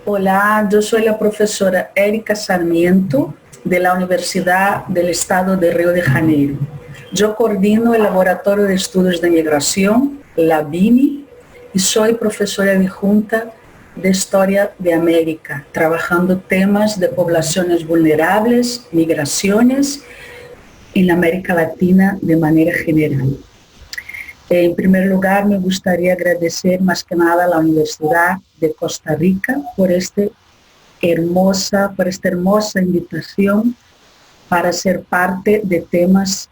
Hola, yo soy la profesora Erika Sarmiento de la Universidad del Estado de Río de Janeiro. Yo coordino el Laboratorio de Estudios de Migración, la BIMI, y soy profesora adjunta de Historia de América, trabajando temas de poblaciones vulnerables, migraciones en América Latina de manera general. En primer lugar, me gustaría agradecer más que nada a la Universidad de Costa Rica por esta hermosa invitación para ser parte de temas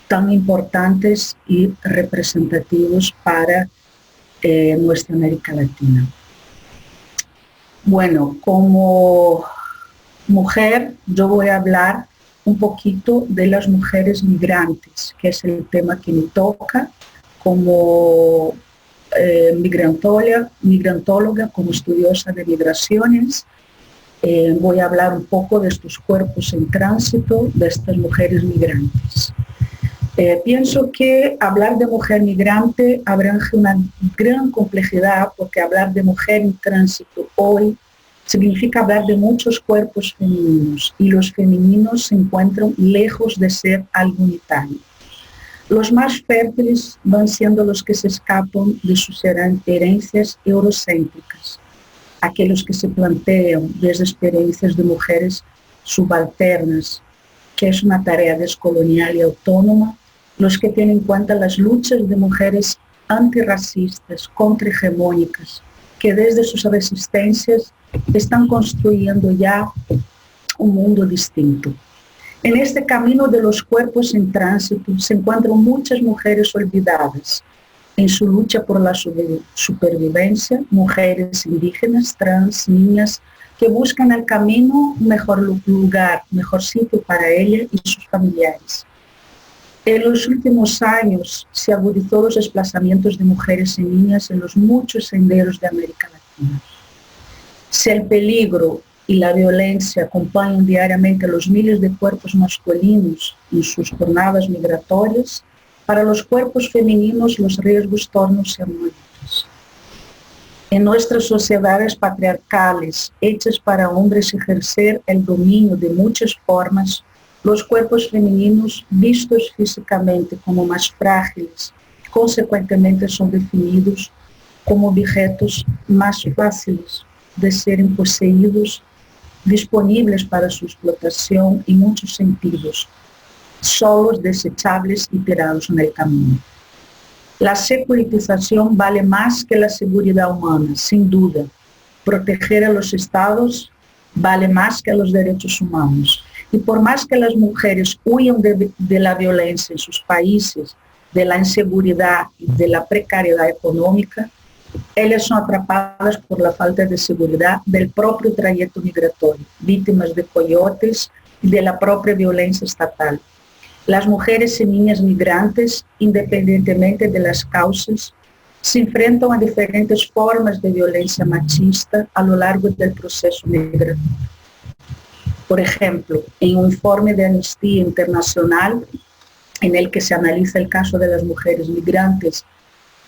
tan importantes y representativos para nuestra América Latina. Bueno, como mujer, yo voy a hablar un poquito de las mujeres migrantes, que es el tema que me toca como migrantóloga, como estudiosa de migraciones. Voy a hablar un poco de estos cuerpos en tránsito, de estas mujeres migrantes. Pienso que hablar de mujer migrante abranja una gran complejidad, porque hablar de mujer en tránsito hoy significa hablar de muchos cuerpos femeninos, y los femeninos se encuentran lejos de ser algo unitario. Los más fértiles van siendo los que se escapan de sus herencias eurocéntricas, aquellos que se plantean desde experiencias de mujeres subalternas, que es una tarea descolonial y autónoma, los que tienen en cuenta las luchas de mujeres antirracistas, contrahegemónicas, que desde sus resistencias están construyendo ya un mundo distinto. En este camino de los cuerpos en tránsito se encuentran muchas mujeres olvidadas en su lucha por la supervivencia, mujeres indígenas, trans, niñas, que buscan el camino un mejor lugar, mejor sitio para ella y sus familiares. En los últimos años se agudizó los desplazamientos de mujeres y niñas en los muchos senderos de América Latina. Si el peligro y la violencia acompañan diariamente a los miles de cuerpos masculinos en sus jornadas migratorias, para los cuerpos femeninos los riesgos tornan-se mayores. En nuestras sociedades patriarcales, hechas para hombres ejercer el dominio de muchas formas, los cuerpos femeninos, vistos físicamente como más frágiles, consecuentemente son definidos como objetos más fáciles de serem poseídos, disponibles para su explotación en muchos sentidos, solos, desechables y tirados en el camino. La securitización vale más que la seguridad humana, sin duda. Proteger a los estados vale más que los derechos humanos. Y por más que las mujeres huyan de la violencia en sus países, de la inseguridad y de la precariedad económica, ellas son atrapadas por la falta de seguridad del propio trayecto migratorio, víctimas de coyotes y de la propia violencia estatal. Las mujeres y niñas migrantes, independientemente de las causas, se enfrentan a diferentes formas de violencia machista a lo largo del proceso migratorio. Por ejemplo, en un informe de Amnistía Internacional, en el que se analiza el caso de las mujeres migrantes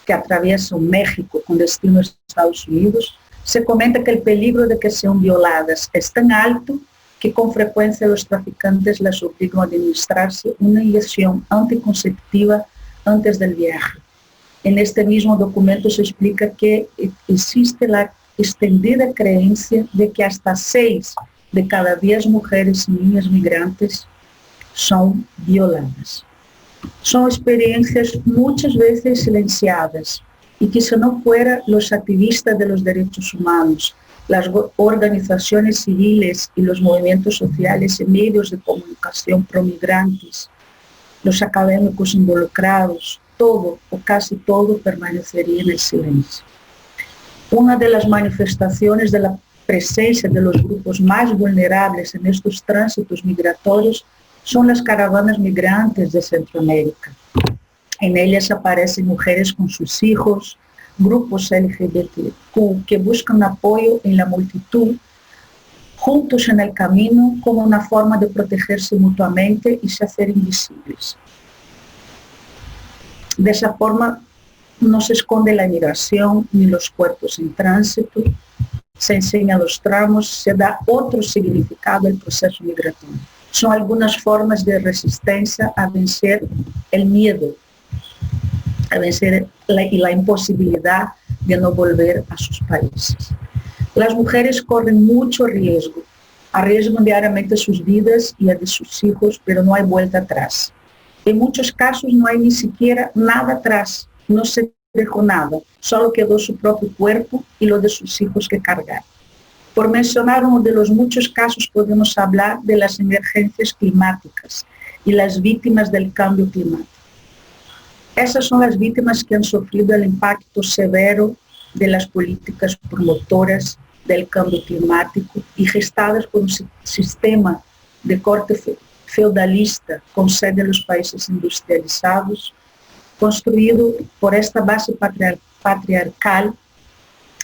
que atraviesan México con destino a Estados Unidos, se comenta que el peligro de que sean violadas es tan alto que con frecuencia los traficantes las obligan a administrarse una inyección anticonceptiva antes del viaje. En este mismo documento se explica que existe la extendida creencia de que hasta 6 de cada 10 mujeres y niñas migrantes son violadas. Son experiencias muchas veces silenciadas y que si no fueran los activistas de los derechos humanos, las organizaciones civiles y los movimientos sociales y medios de comunicación promigrantes, los académicos involucrados, todo o casi todo permanecería en el silencio. Una de las manifestaciones de la presencia de los grupos más vulnerables en estos tránsitos migratorios son las caravanas migrantes de Centroamérica. En ellas aparecen mujeres con sus hijos, grupos LGBTQ que buscan apoyo en la multitud, juntos en el camino como una forma de protegerse mutuamente y se hacer invisibles. De esa forma no se esconde la migración ni los cuerpos en tránsito, se enseñan los tramos, se da otro significado al proceso migratorio. Son algunas formas de resistencia a vencer el miedo, a vencer la imposibilidad de no volver a sus países. Las mujeres corren mucho riesgo, arriesgan diariamente sus vidas y a de sus hijos, pero no hay vuelta atrás. En muchos casos no hay ni siquiera nada atrás, no se dejó nada, solo quedó su propio cuerpo y lo de sus hijos que cargar. Por mencionar uno de los muchos casos, podemos hablar de las emergencias climáticas y las víctimas del cambio climático. Esas son las víctimas que han sufrido el impacto severo de las políticas promotoras del cambio climático y gestadas por un sistema de corte feudalista con sede en los países industrializados, construido por esta base patriarcal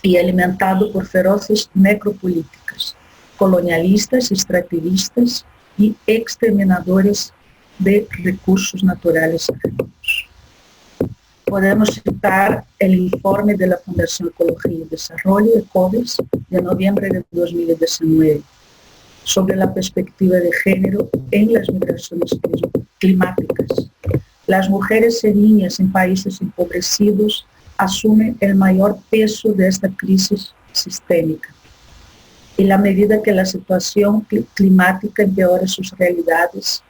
y alimentado por feroces necropolíticas, colonialistas, extractivistas y exterminadores de recursos naturales ajenos. Podemos citar el informe de la Fundación Ecología y Desarrollo, ECODES, de noviembre de 2019, sobre la perspectiva de género en las migraciones climáticas. Las mujeres y niñas en países empobrecidos asumen el mayor peso de esta crisis sistémica. En la medida que la situación climática empeora sus realidades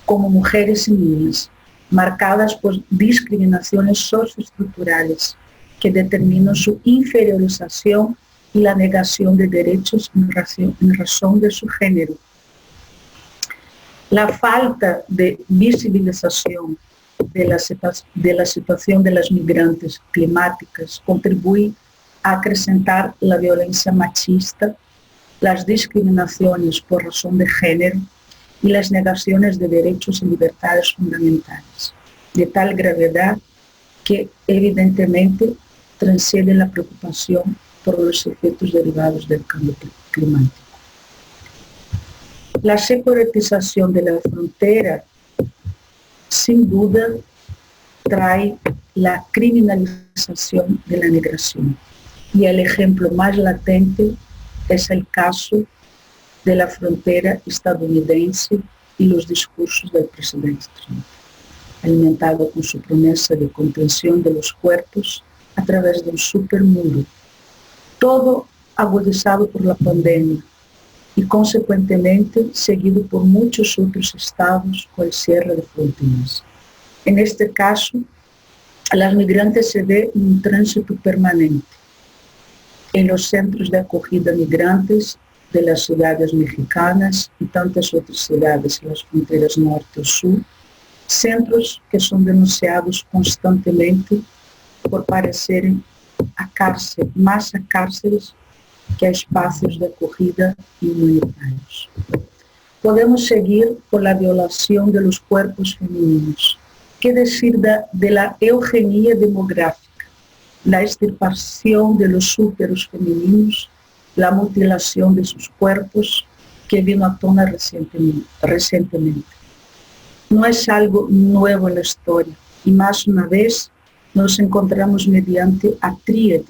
como mujeres y niñas, marcadas por discriminaciones socioestructurales que determinan su inferiorización y la negación de derechos en razón de su género. La falta de visibilización de la situación de las migrantes climáticas contribuye a acrecentar la violencia machista, las discriminaciones por razón de género y las negaciones de derechos y libertades fundamentales, de tal gravedad que evidentemente transcende la preocupación por los efectos derivados del cambio climático. La securitización de la frontera, sin duda, trae la criminalización de la migración. Y el ejemplo más latente es el caso de la frontera estadounidense y los discursos del presidente Trump, alimentado con su promesa de contención de los cuerpos a través de un supermuro, todo agudizado por la pandemia y consecuentemente seguido por muchos otros estados con el cierre de fronteras. En este caso, a las migrantes se ve un tránsito permanente en los centros de acogida migrantes de las ciudades mexicanas y tantas otras ciudades en las fronteras norte o sur, centros que son denunciados constantemente por parecer más a cárceles que a espacios de acogida humanitarios. Podemos seguir por la violación de los cuerpos femeninos. ¿Qué decir de la eugenia demográfica, la extirpación de los úteros femeninos, la mutilación de sus cuerpos que vino a tona recientemente? No es algo nuevo en la historia y más una vez nos encontramos mediante a tríade,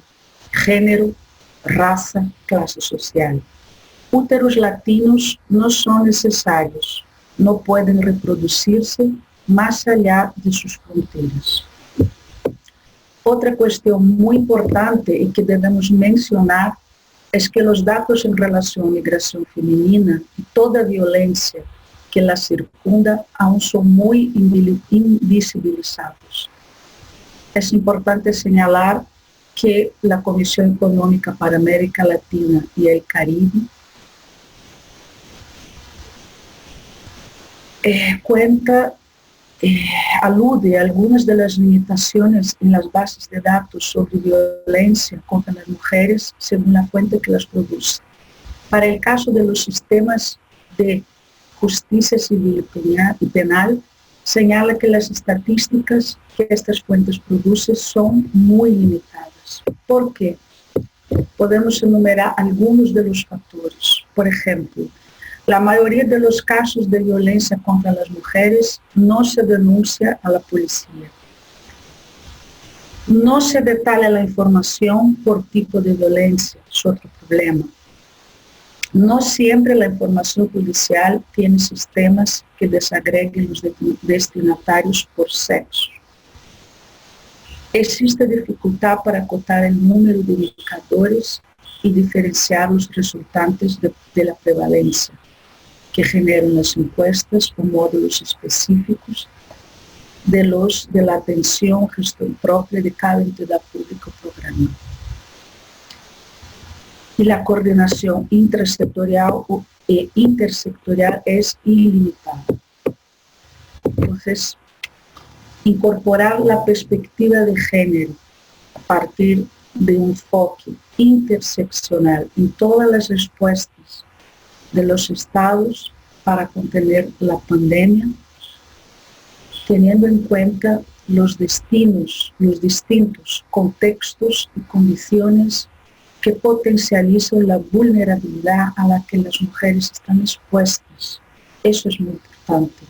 género, raza, clase social. Úteros latinos no son necesarios, no pueden reproducirse más allá de sus fronteras. Otra cuestión muy importante y que debemos mencionar es que los datos en relación a migración femenina y toda violencia que la circunda aún son muy invisibilizados. Es importante señalar que la Comisión Económica para América Latina y el Caribe alude a algunas de las limitaciones en las bases de datos sobre violencia contra las mujeres según la fuente que las produce. Para el caso de los sistemas de justicia civil y penal, señala que las estadísticas que estas fuentes producen son muy limitadas. ¿Por qué? Podemos enumerar algunos de los factores. Por ejemplo, la mayoría de los casos de violencia contra las mujeres no se denuncia a la policía. No se detalla la información por tipo de violencia, es otro problema. No siempre la información judicial tiene sistemas que desagreguen los destinatarios por sexo. Existe dificultad para acotar el número de indicadores y diferenciar los resultantes de la prevalencia que generan las encuestas o módulos específicos de la atención, gestión propia de cada entidad pública o programa. Y la coordinación intrasectorial e intersectorial es ilimitada. Entonces, incorporar la perspectiva de género a partir de un enfoque interseccional en todas las respuestas de los estados para contener la pandemia, teniendo en cuenta los distintos contextos y condiciones que potencializan la vulnerabilidad a la que las mujeres están expuestas. Eso es muy importante,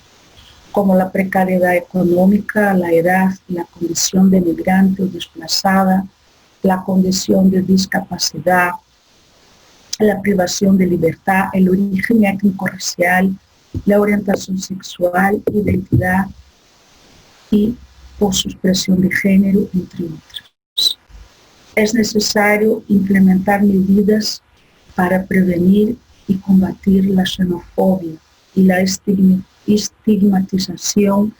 como la precariedad económica, la edad, la condición de migrante o desplazada, la condición de discapacidad, la privación de libertad, el origen étnico-racial, la orientación sexual, identidad y por su expresión de género, entre otros. Es necesario implementar medidas para prevenir y combatir la xenofobia y la estigmatización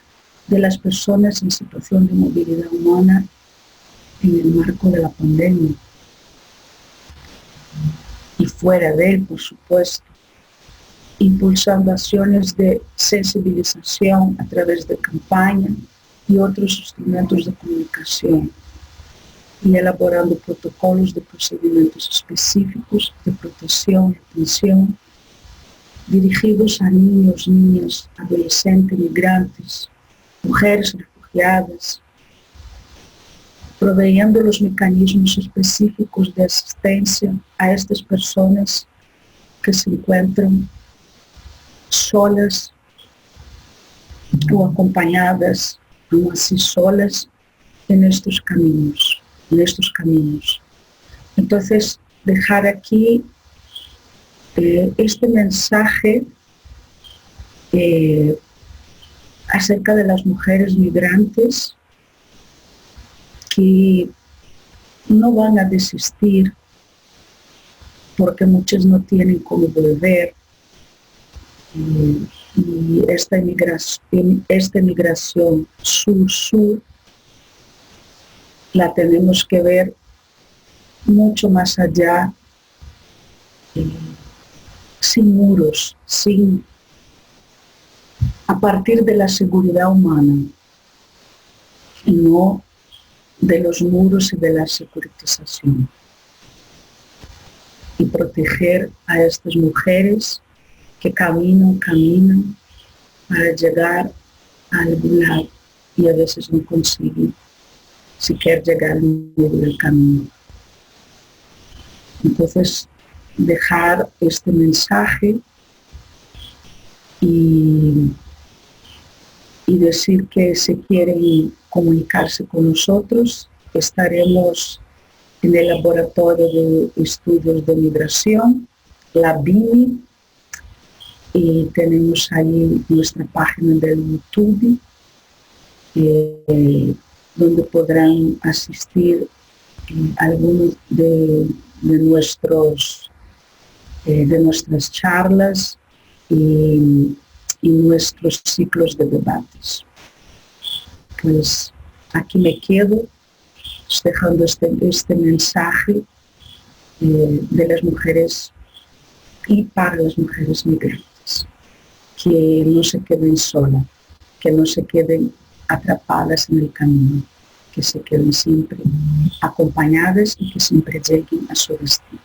de las personas en situación de movilidad humana en el marco de la pandemia. Y fuera de él, por supuesto, impulsando acciones de sensibilización a través de campañas y otros instrumentos de comunicación, y elaborando protocolos de procedimientos específicos de protección y atención dirigidos a niños, niñas, adolescentes, migrantes, mujeres refugiadas, proveyendo los mecanismos específicos de asistencia a estas personas que se encuentran solas o acompañadas, aún así solas, en estos caminos. Entonces, dejar aquí este mensaje acerca de las mujeres migrantes que no van a desistir porque muchas no tienen cómo volver, y esta migración sur-sur la tenemos que ver mucho más allá, sin muros, a partir de la seguridad humana, y no de los muros y de la securitización. Y proteger a estas mujeres que caminan para llegar a algún lado y a veces no consiguen siquiera llegar al medio del camino. Entonces, dejar este mensaje y decir que si quieren comunicarse con nosotros, estaremos en el Laboratorio de Estudios de Migración, la BIMI, y tenemos ahí nuestra página de YouTube, donde podrán asistir algunos de nuestras charlas y nuestros ciclos de debates. Pues aquí me quedo dejando este mensaje de las mujeres y para las mujeres migrantes, que no se queden solas, que no se queden atrapadas en el camino, que se queden siempre acompañadas y que siempre lleguen a su destino.